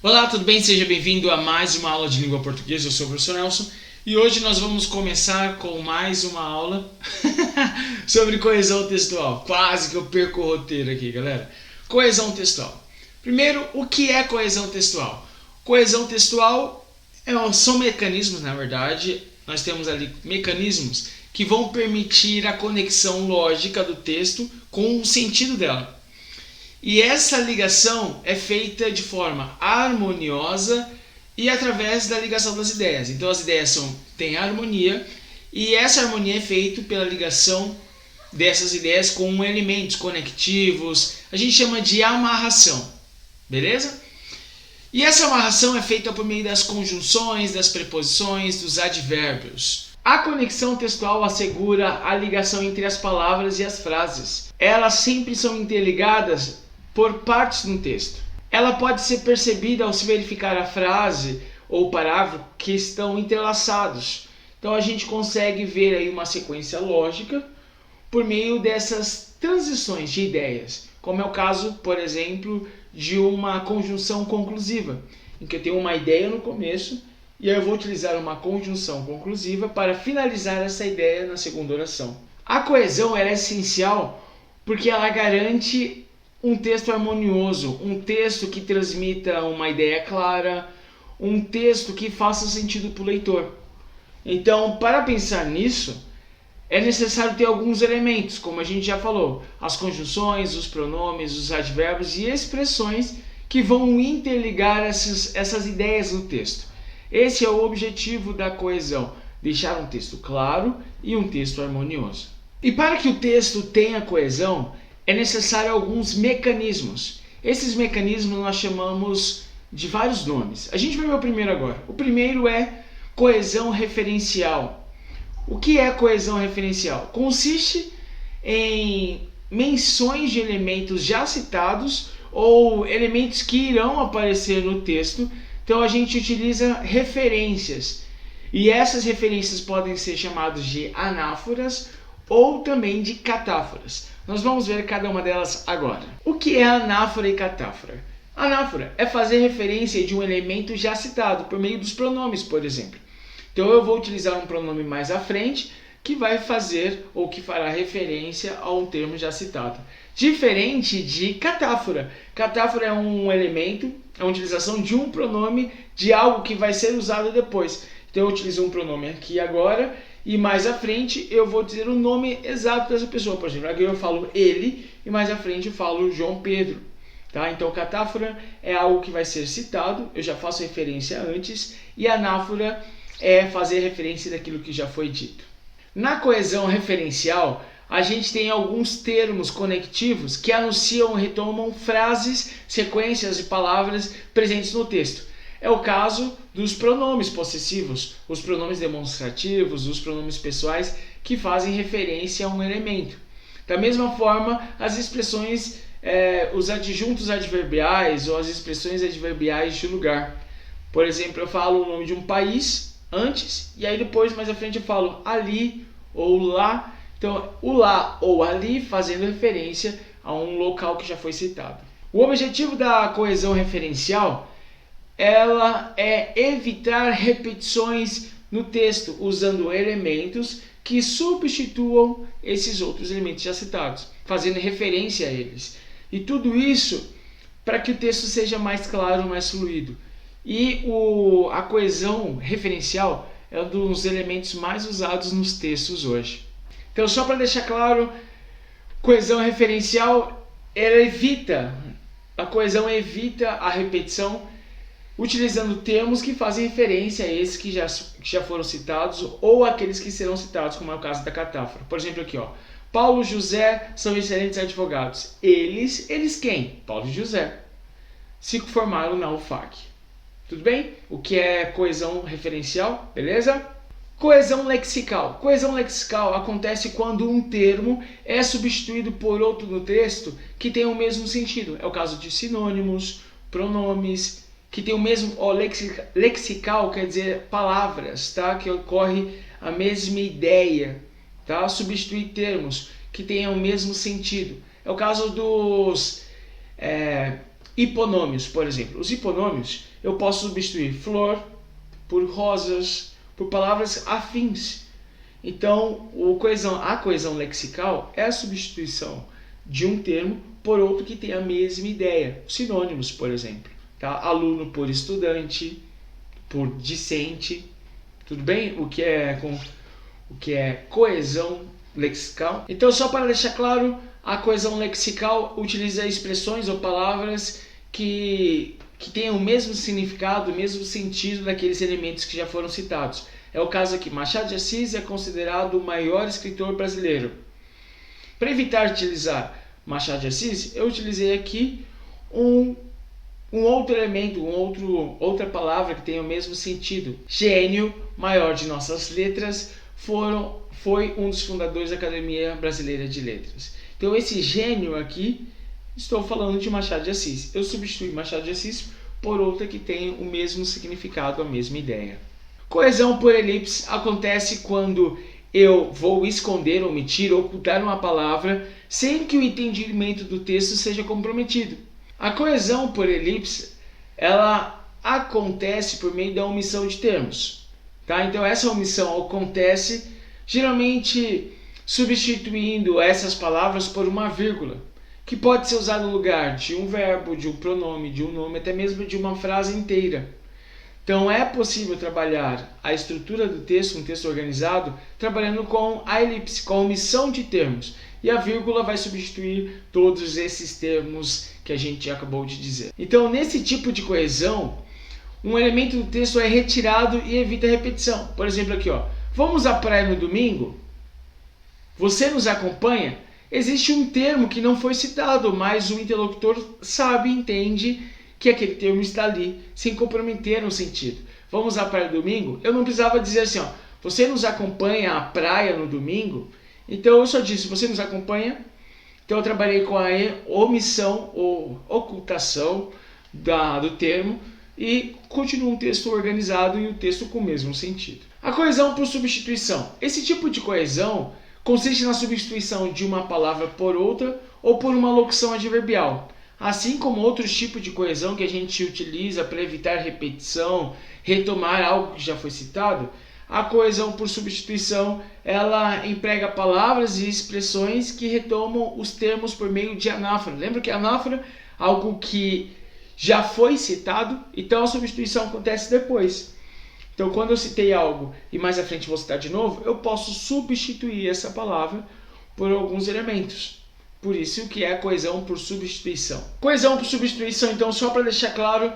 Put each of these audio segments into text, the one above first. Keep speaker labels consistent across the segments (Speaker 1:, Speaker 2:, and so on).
Speaker 1: Olá, tudo bem? Seja bem-vindo a mais uma aula de língua portuguesa. Eu sou o professor Nelson e hoje nós vamos começar com mais uma aula sobre coesão textual. Quase que eu perco o roteiro aqui, galera. Coesão textual. Primeiro, o que é coesão textual? Coesão textual são mecanismos, na verdade, nós temos ali mecanismos que vão permitir a conexão lógica do texto com o sentido dela. E essa ligação é feita de forma harmoniosa e através da ligação das ideias. Então as ideias têm harmonia e essa harmonia é feita pela ligação dessas ideias com elementos conectivos. A gente chama de amarração, beleza? E essa amarração é feita por meio das conjunções, das preposições, dos advérbios. A conexão textual assegura a ligação entre as palavras e as frases. Elas sempre são interligadas por partes no texto. Ela pode ser percebida ao se verificar a frase ou parágrafo que estão entrelaçados. Então a gente consegue ver aí uma sequência lógica por meio dessas transições de ideias, como é o caso, por exemplo, de uma conjunção conclusiva, em que eu tenho uma ideia no começo e eu vou utilizar uma conjunção conclusiva para finalizar essa ideia na segunda oração. A coesão é essencial porque ela garante um texto harmonioso, um texto que transmita uma ideia clara, um texto que faça sentido para o leitor. Então, para pensar nisso, é necessário ter alguns elementos, como a gente já falou, as conjunções, os pronomes, os advérbios e expressões que vão interligar essas ideias no texto. Esse é o objetivo da coesão, deixar um texto claro e um texto harmonioso. E para que o texto tenha coesão, é necessário alguns mecanismos. Esses mecanismos nós chamamos de vários nomes. A gente vai ver o primeiro agora. O primeiro é coesão referencial. O que é coesão referencial? Consiste em menções de elementos já citados ou elementos que irão aparecer no texto. Então a gente utiliza referências. E essas referências podem ser chamadas de anáforas ou também de catáforas. Nós vamos ver cada uma delas agora. O que é anáfora e catáfora? Anáfora é fazer referência de um elemento já citado por meio dos pronomes, por exemplo. Então eu vou utilizar um pronome mais à frente que vai fazer ou que fará referência a um termo já citado. Diferente de catáfora. Catáfora é um elemento, é uma utilização de um pronome de algo que vai ser usado depois. Então eu utilizo um pronome aqui agora e mais à frente eu vou dizer o nome exato dessa pessoa. Por exemplo, aqui eu falo ele e mais à frente eu falo João Pedro. Tá? Então catáfora é algo que vai ser citado, eu já faço referência antes, e anáfora é fazer referência daquilo que já foi dito. Na coesão referencial, a gente tem alguns termos conectivos que anunciam ou retomam frases, sequências de palavras presentes no texto. É o caso dos pronomes possessivos, os pronomes demonstrativos, os pronomes pessoais que fazem referência a um elemento. Da mesma forma, as expressões, os adjuntos adverbiais ou as expressões adverbiais de lugar. Por exemplo, eu falo o nome de um país antes e aí depois, mais à frente, eu falo ali ou lá. Então, o lá ou ali fazendo referência a um local que já foi citado. O objetivo da coesão referencial ela é evitar repetições no texto, usando elementos que substituam esses outros elementos já citados, fazendo referência a eles. E tudo isso para que o texto seja mais claro, mais fluido. E a coesão referencial é um dos elementos mais usados nos textos hoje. Então, só para deixar claro, coesão referencial, a coesão evita a repetição, utilizando termos que fazem referência a esses que já foram citados ou aqueles que serão citados, como é o caso da catáfora. Por exemplo, aqui, ó, Paulo e José são excelentes advogados. Eles quem? Paulo e José. Se formaram na UFAC. Tudo bem? O que é coesão referencial? Beleza? Coesão lexical. Coesão lexical acontece quando um termo é substituído por outro no texto que tem o mesmo sentido. É o caso de sinônimos, pronomes, que tem o mesmo, lexical quer dizer palavras, tá? Que ocorre a mesma ideia, tá? Substituir termos que tenham o mesmo sentido. É o caso dos hiponômios, por exemplo. Os hiponômios, eu posso substituir flor por rosas, por palavras afins. Então, a coesão lexical é a substituição de um termo por outro que tem a mesma ideia. Sinônimos, por exemplo. Tá? Aluno por estudante, por discente. Tudo bem? O que é coesão lexical. Então, só para deixar claro, a coesão lexical utiliza expressões ou palavras que tenham o mesmo significado, o mesmo sentido daqueles elementos que já foram citados. É o caso aqui, Machado de Assis é considerado o maior escritor brasileiro. Para evitar utilizar Machado de Assis, eu utilizei aqui um outro elemento, outra palavra que tem o mesmo sentido. Gênio, maior de nossas letras, foi um dos fundadores da Academia Brasileira de Letras. Então esse gênio aqui, estou falando de Machado de Assis. Eu substituí Machado de Assis por outra que tem o mesmo significado, a mesma ideia. Coesão por elipse acontece quando eu vou esconder, omitir, ocultar uma palavra sem que o entendimento do texto seja comprometido. A coesão por elipse, ela acontece por meio da omissão de termos. Tá? Então essa omissão acontece geralmente substituindo essas palavras por uma vírgula, que pode ser usada no lugar de um verbo, de um pronome, de um nome, até mesmo de uma frase inteira. Então é possível trabalhar a estrutura do texto, um texto organizado, trabalhando com a elipse, com a omissão de termos. E a vírgula vai substituir todos esses termos que a gente acabou de dizer. Então, nesse tipo de coesão, um elemento do texto é retirado e evita repetição. Por exemplo, aqui, vamos à praia no domingo? Você nos acompanha? Existe um termo que não foi citado, mas o interlocutor sabe, entende que aquele termo está ali, sem comprometer no sentido. Vamos à praia no domingo? Eu não precisava dizer assim, você nos acompanha à praia no domingo? Então eu só disse, você nos acompanha? Então eu trabalhei com a omissão ou ocultação do termo e continua um texto organizado e o texto com o mesmo sentido. A coesão por substituição. Esse tipo de coesão consiste na substituição de uma palavra por outra ou por uma locução adverbial. Assim como outros tipos de coesão que a gente utiliza para evitar repetição, retomar algo que já foi citado, a coesão por substituição, ela emprega palavras e expressões que retomam os termos por meio de anáfora. Lembra que anáfora é algo que já foi citado, então a substituição acontece depois. Então quando eu citei algo e mais à frente vou citar de novo, eu posso substituir essa palavra por alguns elementos. Por isso que é a coesão por substituição. Coesão por substituição, então, só para deixar claro,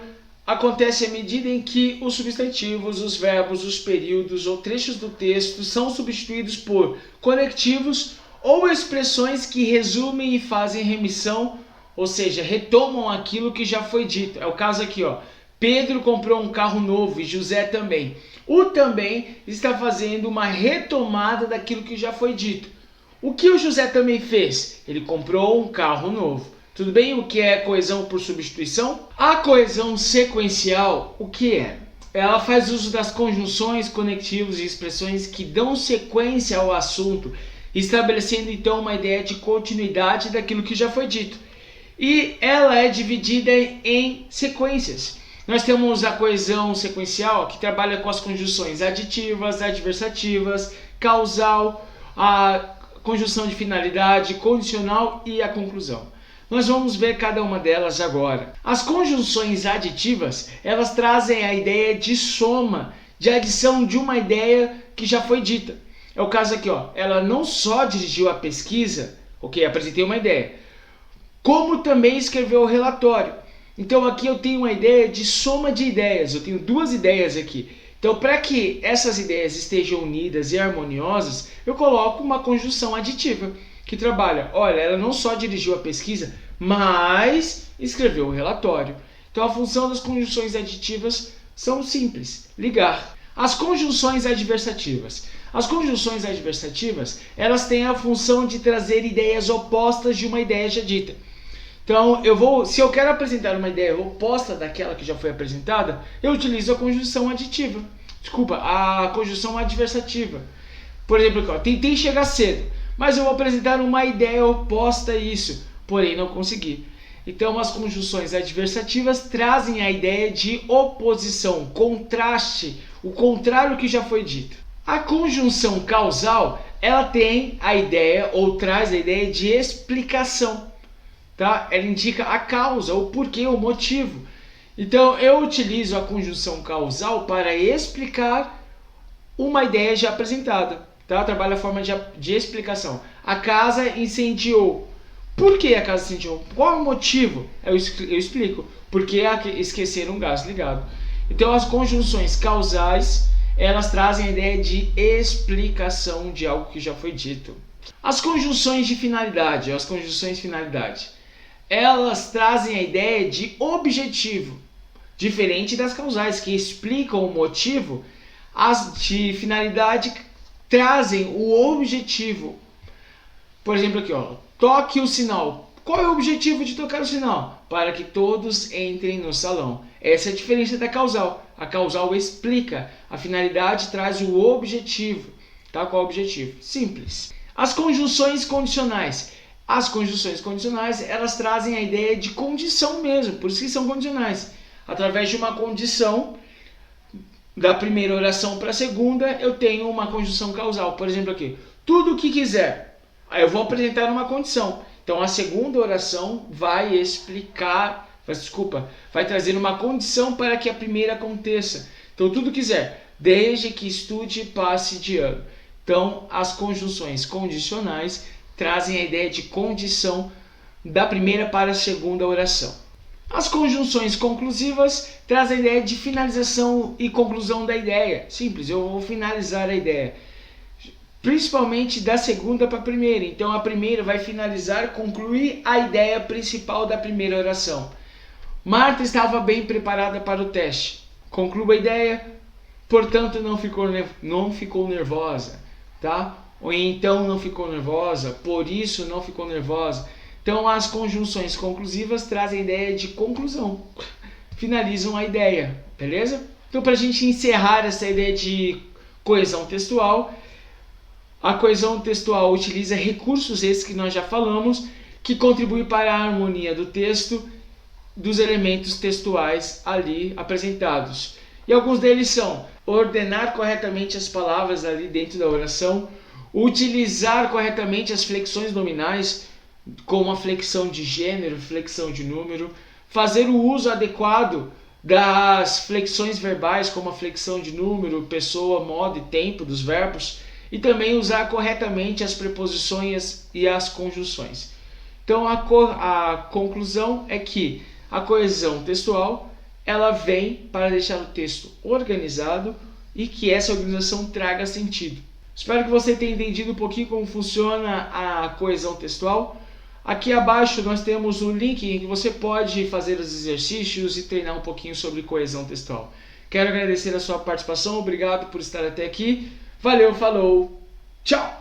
Speaker 1: acontece à medida em que os substantivos, os verbos, os períodos ou trechos do texto são substituídos por conectivos ou expressões que resumem e fazem remissão, ou seja, retomam aquilo que já foi dito. É o caso aqui, Pedro comprou um carro novo e José também. O também está fazendo uma retomada daquilo que já foi dito. O que o José também fez? Ele comprou um carro novo. Tudo bem? O que é coesão por substituição? A coesão sequencial, o que é? Ela faz uso das conjunções, conectivos e expressões que dão sequência ao assunto, estabelecendo então uma ideia de continuidade daquilo que já foi dito. E ela é dividida em sequências. Nós temos a coesão sequencial, que trabalha com as conjunções aditivas, adversativas, causal, a conjunção de finalidade, condicional e a conclusão. Nós vamos ver cada uma delas agora. As conjunções aditivas, elas trazem a ideia de soma, de adição de uma ideia que já foi dita. É o caso aqui, ela não só dirigiu a pesquisa, apresentei uma ideia, como também escreveu o relatório. Então aqui eu tenho uma ideia de soma de ideias, eu tenho duas ideias aqui. Então, para que essas ideias estejam unidas e harmoniosas, eu coloco uma conjunção aditiva, que trabalha, ela não só dirigiu a pesquisa, mas escreveu o relatório. Então, a função das conjunções aditivas são simples, ligar. As conjunções adversativas. As conjunções adversativas, elas têm a função de trazer ideias opostas de uma ideia já dita. Então, se eu quero apresentar uma ideia oposta daquela que já foi apresentada, eu utilizo a conjunção aditiva. A conjunção adversativa. Por exemplo, aqui, tentei chegar cedo, mas eu vou apresentar uma ideia oposta a isso, porém não consegui. Então as conjunções adversativas trazem a ideia de oposição, contraste, o contrário que já foi dito. A conjunção causal, ela tem a ideia ou traz a ideia de explicação, tá? Ela indica a causa, o porquê, o motivo. Então eu utilizo a conjunção causal para explicar uma ideia já apresentada, tá? Trabalha a forma de explicação. A casa incendiou. Por que a casa incendiou? Qual é o motivo? Eu explico. Porque esqueceram um gás ligado. Então as conjunções causais, elas trazem a ideia de explicação de algo que já foi dito. As conjunções de finalidade, elas trazem a ideia de objetivo, diferente das causais, que explicam o motivo. As de finalidade trazem o objetivo. Por exemplo aqui, ó, toque o sinal. Qual é o objetivo de tocar o sinal? Para que todos entrem no salão. Essa é a diferença da causal. A causal explica, a finalidade traz o objetivo. Tá? Qual é o objetivo? Simples. As conjunções condicionais. As conjunções condicionais, elas trazem a ideia de condição mesmo, por isso que são condicionais. Através de uma condição, da primeira oração para a segunda, eu tenho uma conjunção causal. Por exemplo aqui, tudo o que quiser. Aí eu vou apresentar uma condição. Então a segunda oração vai vai trazer uma condição para que a primeira aconteça. Então tudo quiser, desde que estude e passe de ano. Então as conjunções condicionais trazem a ideia de condição da primeira para a segunda oração. As conjunções conclusivas trazem a ideia de finalização e conclusão da ideia. Simples, eu vou finalizar a ideia. Principalmente da segunda para a primeira. Então a primeira vai finalizar, concluir a ideia principal da primeira oração. Marta estava bem preparada para o teste. Conclua a ideia, portanto não ficou nervosa, tá? Ou então não ficou nervosa, por isso não ficou nervosa. Então as conjunções conclusivas trazem a ideia de conclusão, finalizam a ideia, beleza? Então para a gente encerrar essa ideia de coesão textual, a coesão textual utiliza recursos esses que nós já falamos, que contribuem para a harmonia do texto, dos elementos textuais ali apresentados. E alguns deles são ordenar corretamente as palavras ali dentro da oração, utilizar corretamente as flexões nominais, como a flexão de gênero, flexão de número, fazer o uso adequado das flexões verbais, como a flexão de número, pessoa, modo e tempo dos verbos, e também usar corretamente as preposições e as conjunções. Então a conclusão é que a coesão textual, ela vem para deixar o texto organizado e que essa organização traga sentido. Espero que você tenha entendido um pouquinho como funciona a coesão textual. Aqui abaixo nós temos o link em que você pode fazer os exercícios e treinar um pouquinho sobre coesão textual. Quero agradecer a sua participação, obrigado por estar até aqui. Valeu, falou, tchau!